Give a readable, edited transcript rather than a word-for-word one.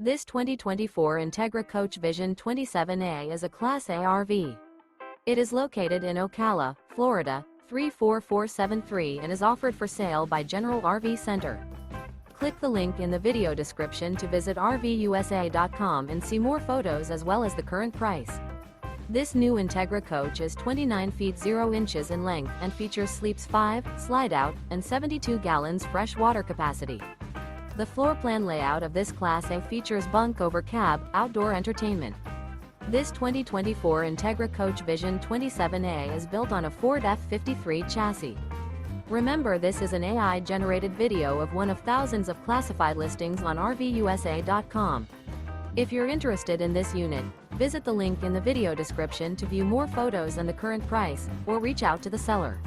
This 2024 Entegra Coach Vision 27A is a Class A RV. It is located in Ocala, Florida, 34473 and is offered for sale by General RV Center. Click the link in the video description to visit RVUSA.com and see more photos as well as the current price. This new Entegra Coach is 29 feet 0 inches in length and features sleeps 5, Slideout, and 72 gallons fresh water capacity. The floor plan layout of this Class A features Bunk Over Cab, outdoor entertainment. This 2024 Entegra Coach Vision 27A is built on a Ford F53 chassis. Remember, this is an AI-generated video of one of thousands of classified listings on RVUSA.com. If you're interested in this unit, visit the link in the video description to view more photos and the current price, or reach out to the seller.